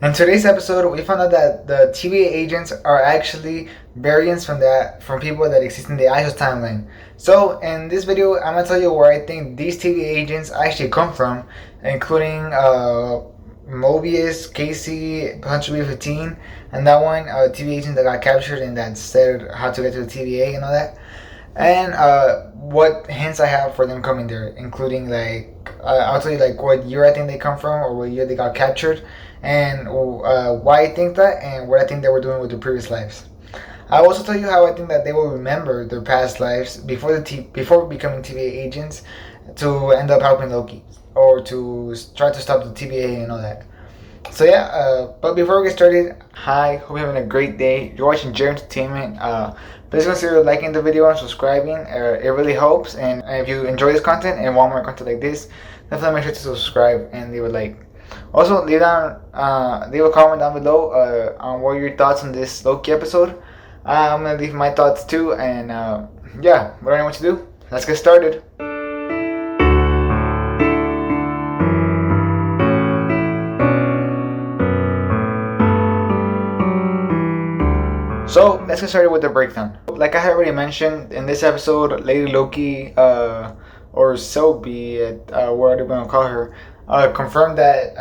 In today's episode, we found out that the TVA agents are actually variants from people that exist in the Agents timeline. So, in this video, I'm gonna tell you where I think these TVA agents actually come from, including Mobius, Casey, Hunter B-15, and that one TVA agent that got captured and that said how to get to the TVA and all that. And what hints I have for them coming there, including I'll tell you like what year I think they come from or what year they got captured, and why I think that, and what I think they were doing with their previous lives. I'll also tell you how I think that they will remember their past lives before becoming TVA agents to end up helping Loki or to try to stop the TVA and all that. So yeah, but before we get started, hi, hope you're having a great day. You're watching Jerry Entertainment. Please consider liking the video and subscribing. It really helps. And if you enjoy this content and want more content like this, definitely make sure to subscribe and leave a like. Also, leave a comment down below on what your thoughts on this Loki episode. I'm gonna leave my thoughts too, and yeah, what do I know what to do? Let's get started. So let's get started with the breakdown. Like I already mentioned in this episode, Lady Loki, or Selby, what are we gonna call her, confirmed that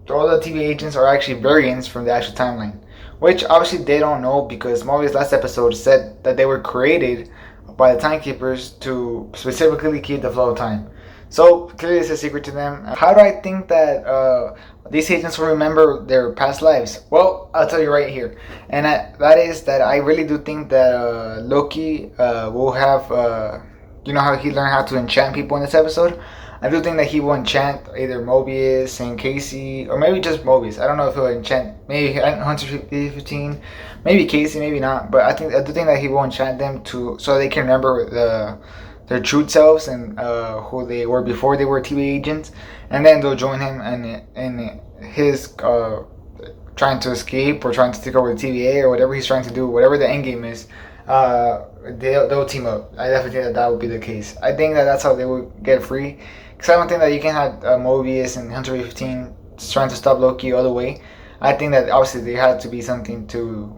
all the TV agents are actually variants from the actual timeline, which obviously they don't know because Mobius last episode said that they were created by the timekeepers to specifically keep the flow of time. So clearly it's a secret to them. How do I think that these agents will remember their past lives? Well, I'll tell you right here, and that is that I really do think that Loki will have, you know how he learned how to enchant people in this episode. I do think that he will enchant either Mobius and Casey, or maybe just Mobius. I don't know if he'll enchant maybe Hunter 15, maybe Casey, maybe not. But I do think that he will enchant them to so they can remember their true selves and who they were before they were TV agents, and then they'll join him in his trying to escape or trying to take over the TVA or whatever he's trying to do, whatever the end game is. They'll team up. I definitely think that would be the case. I think that's how they would get free. Because I don't think that you can have Mobius and Hunter 15 trying to stop Loki all the way. I think that obviously there had to be something to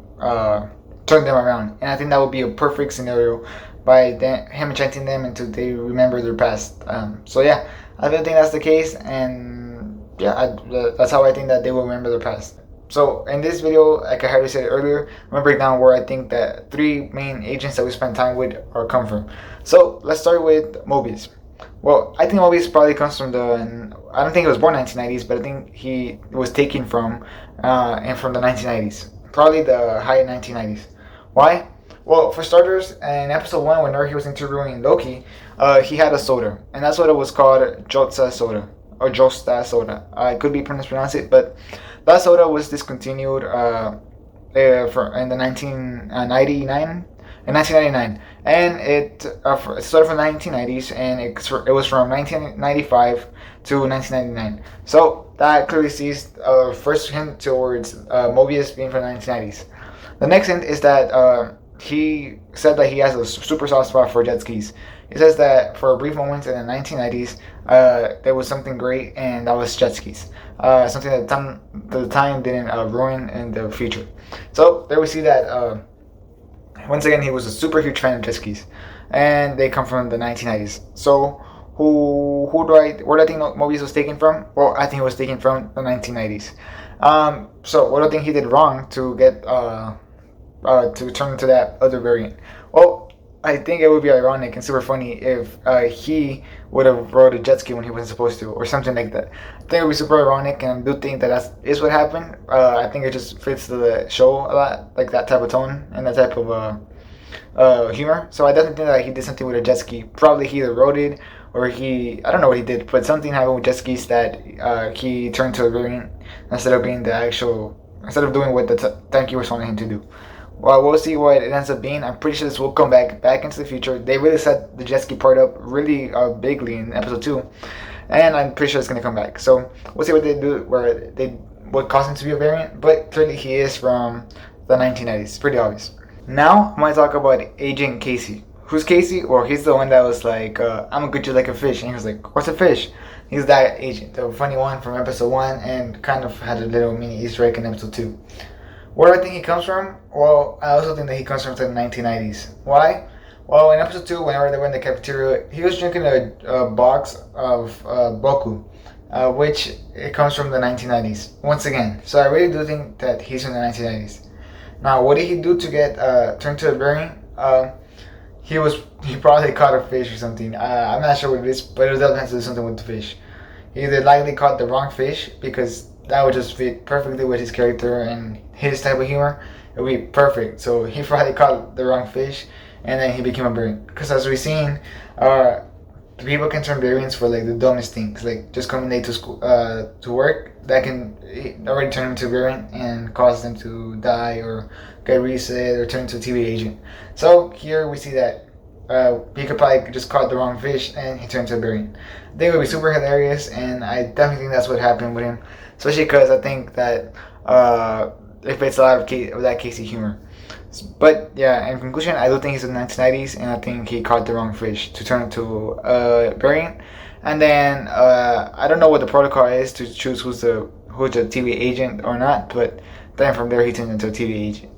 turn them around. And I think that would be a perfect scenario by him enchanting them until they remember their past. So yeah, I don't think that's the case. And yeah, that's how I think that they will remember their past. So in this video, like I already said earlier, I'm gonna break down where I think that three main agents that we spend time with are come from. So let's start with Mobius. Well, I think Mobius probably comes from I don't think he was born 1990s, but I think he was taken from and from the 1990s, probably the high 1990s. Why? Well, for starters, in episode 1, whenever he was interviewing Loki, he had a soda, and that's what it was called, Jotza soda or Josta soda. I could be mispronounced it, but that soda was discontinued in the 1999, and it started from the 1990s, and it was from 1995 to 1999. So that clearly sees first hint towards Mobius being from the 1990s. The next hint is that he said that he has a super soft spot for jet skis. He says that for a brief moment in the 1990s, there was something great, and that was jet skis. Something that the time didn't ruin in the future. So there we see that once again he was a super huge fan of jet skis, and they come from the 1990s. So where do I think Mobius was taken from? Well, I think he was taken from the 1990s. So what do I think he did wrong to get to turn into that other variant? Well, I think it would be ironic and super funny if he would have rode a jet ski when he wasn't supposed to, or something like that. I think it would be super ironic, and I do think that is what happened. I think it just fits the show a lot, like that type of tone and that type of humor. So I definitely think that he did something with a jet ski. Probably he either rode it or I don't know what he did, but something happened with jet skis that he turned to a variant instead of doing what the timekeepers wanted him to do. Well, we'll see what it ends up being. I'm pretty sure this will come back into the future. They really set the jet ski part up really bigly in episode 2, and I'm pretty sure it's gonna come back. So we'll see what they do, what caused him to be a variant. But clearly he is from the 1990s. Pretty obvious. Now I'm gonna talk about Agent Casey. Who's Casey? Well, he's the one that was like, I'm gonna get you like a fish, and he was like, what's a fish? He's that agent, the funny one from episode 1, and kind of had a little mini Easter egg in episode 2. Where do I think he comes from? Well, I also think that he comes from the 1990s. Why? Well, in episode 2, whenever they were in the cafeteria, he was drinking a box of Boku, which it comes from the 1990s. Once again, so I really do think that he's from the 1990s. Now, what did he do to get turned to a berry? He probably caught a fish or something. I'm not sure what it is, but it definitely has to do something with the fish. He either likely caught the wrong fish, because that would just fit perfectly with his character and his type of humor. It would be perfect. So he probably caught the wrong fish, and then he became a variant. Because as we've seen, people can turn variants for like the dumbest things, like just coming late to school, to work. That can already turn into a variant and cause them to die or get reset or turn into a TVA agent. So here we see that he could probably just caught the wrong fish and he turned into a variant. I think it would be super hilarious, and I definitely think that's what happened with him, especially because I think that it fits a lot of that Casey humor. But yeah, in conclusion, I do think he's in the 1990s, and I think he caught the wrong fish to turn into a variant. And then I don't know what the protocol is to choose who's the TVA agent or not, but then from there he turned into a TVA agent.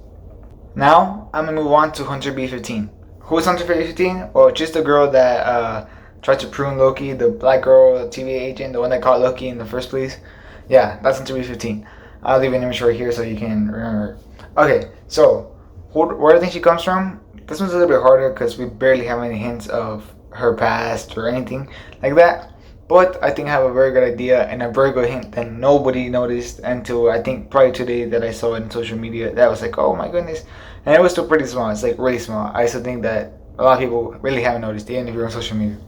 Now I'm gonna move on to Hunter B-15. Who's Hunter B-15? Well, just the girl that tried to prune Loki, the black girl, the TVA agent, the one that caught Loki in the first place. Yeah, that's Hunter B-15. I'll leave an image right here so you can remember. Okay, so where do I think she comes from? This one's a little bit harder because we barely have any hints of her past or anything like that. But I think I have a very good idea and a very good hint that nobody noticed until I think probably today that I saw it in social media. That was like, oh my goodness. And it was still pretty small. It's like really small. I still think that a lot of people really haven't noticed, even if you're on social media.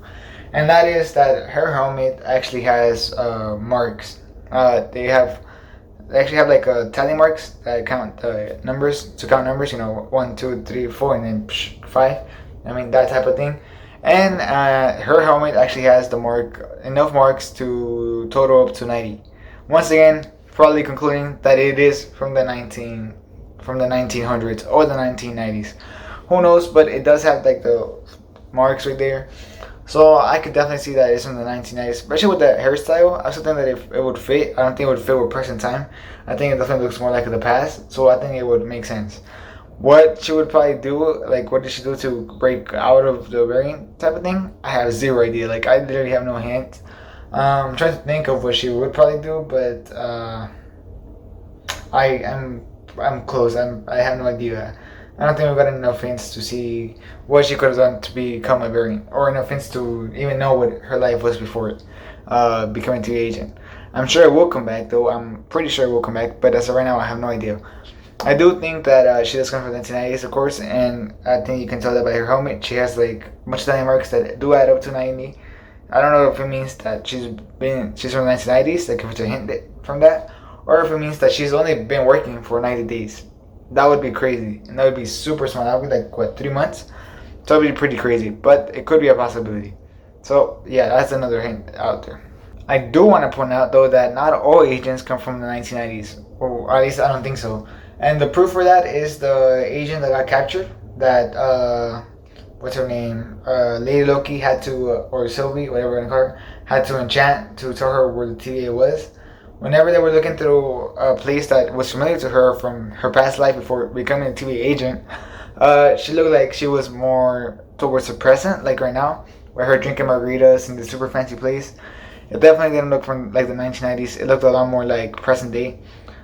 And that is that her helmet actually has marks. They actually have like tally marks that count numbers, to count numbers, 1, 2, 3, 4, and then 5. I mean, that type of thing. And her helmet actually has enough marks to total up to 90. Once again, probably concluding that it is from the 1900s or the 1990s. Who knows? But it does have like the marks right there. So I could definitely see that it's from the 1990s, especially with the hairstyle. I also think that if it would fit, I don't think it would fit with present time. I think it definitely looks more like the past. So I think it would make sense. What she would probably do, like what did she do to break out of the variant type of thing? I have zero idea. Like I literally have no hint. I'm trying to think of what she would probably do, but I'm close. I have no idea. I don't think we've got enough hints to see what she could have done to become a variant, or enough hints to even know what her life was before becoming the agent. I'm sure it will come back, though. I'm pretty sure it will come back, but as of right now, I have no idea. I do think that she does come from the 1990s, of course, and I think you can tell that by her helmet. She has like much tiny marks that do add up to 90. I don't know if it means that she's from the 1990s, like if it's a hint from that, or if it means that she's only been working for 90 days. That would be crazy, and that would be super small. That would be like, what, 3 months? So that would be pretty crazy, but it could be a possibility. So, yeah, that's another hint out there. I do want to point out, though, that not all agents come from the 1990s, or at least I don't think so. And the proof for that is the agent that got captured, that, what's her name? Lady Loki had to, or Sylvie, whatever we're going to call her, had to enchant to tell her where the TVA was. Whenever they were looking through a place that was familiar to her from her past life before becoming a TVA agent, she looked like she was more towards the present, like right now, where her drinking margaritas in the super fancy place. It definitely didn't look from like the 1990s. It looked a lot more like present day.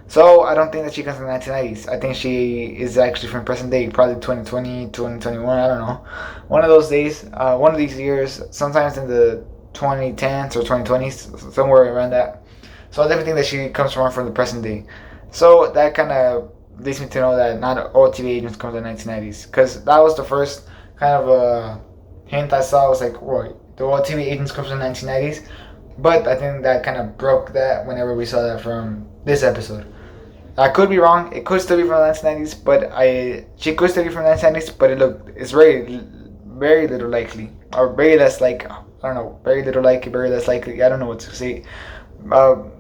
So I don't think that she comes from the 1990s. I think she is actually from present day, probably 2020, 2021, I don't know. One of those days, one of these years, sometimes in the 2010s or 2020s, somewhere around that. So I definitely think that she comes from the present day. So that kind of leads me to know that not all TV agents come from the 1990s. Because that was the first kind of hint I saw. I was like, wait, the all TV agents come from the 1990s? But I think that kind of broke that whenever we saw that from this episode. I could be wrong. It could still be from the 1990s, but she could still be from the 1990s, but it's very little likely. Or very less like, I don't know, very little likely, very less likely. I don't know what to say.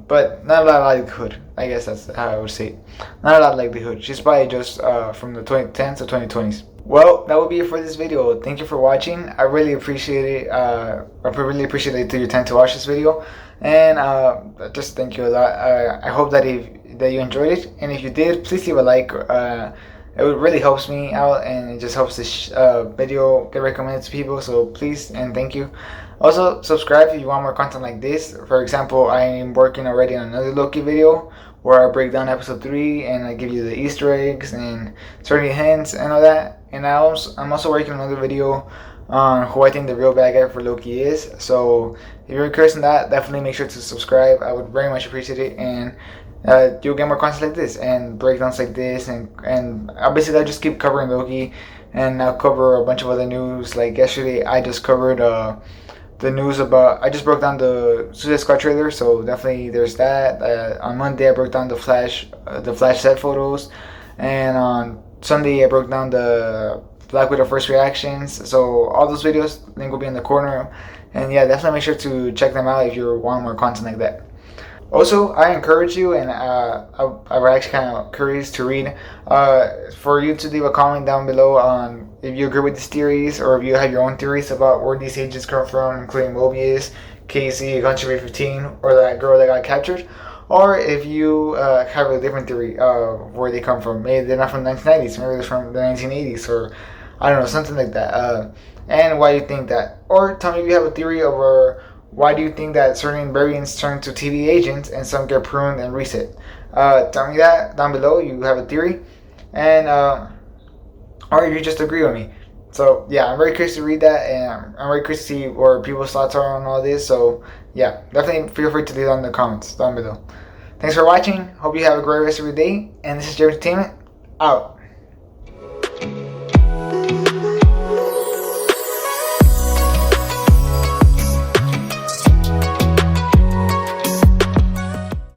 But not a lot of likelihood. I guess that's how I would say it. Not a lot of likelihood. She's probably just from the 2010s or 2020s. Well, that would be it for this video. Thank you for watching. I really appreciate it. I really appreciate that you took your time to watch this video. And just thank you a lot. I hope that you enjoyed it, and if you did, please leave a like. It really helps me out, and it just helps this video get recommended to people. So please and thank you. Also, subscribe if you want more content like this. For example, I am working already on another Loki video where I break down episode 3 and I give you the Easter eggs and certain hints and all that. And I'm also working on another video on who I think the real bad guy for Loki is. So if you're curious on that, definitely make sure to subscribe. I would very much appreciate it, and you'll get more content like this and breakdowns like this, and basically I just keep covering Loki, and I'll cover a bunch of other news. Like yesterday, I just covered the news about. I just broke down the Suicide Squad trailer, so definitely there's that. On Monday, I broke down the Flash set photos, and on Sunday, I broke down the Black Widow first reactions. So all those videos, link will be in the corner, and yeah, definitely make sure to check them out if you want more content like that. Also, I encourage you, and I was actually kind of curious to read, for you to leave a comment down below on if you agree with these theories or if you have your own theories about where these agents come from, including Mobius, Casey, Country B-15, or that girl that got captured, or if you have a different theory of where they come from. Maybe they're not from the 1990s, maybe they're from the 1980s, or I don't know, something like that. And why you think that. Or tell me if you have a theory over why do you think that certain variants turn to TVA agents and some get pruned and reset. Tell me that down below. You have a theory, and or if you just agree with me. So yeah, I'm very curious to read that, and I'm very curious to see where people's thoughts are on all this. So yeah, definitely feel free to leave down in the comments down below. Thanks for watching. Hope you have a great rest of your day. And this is Jerry Entertainment out.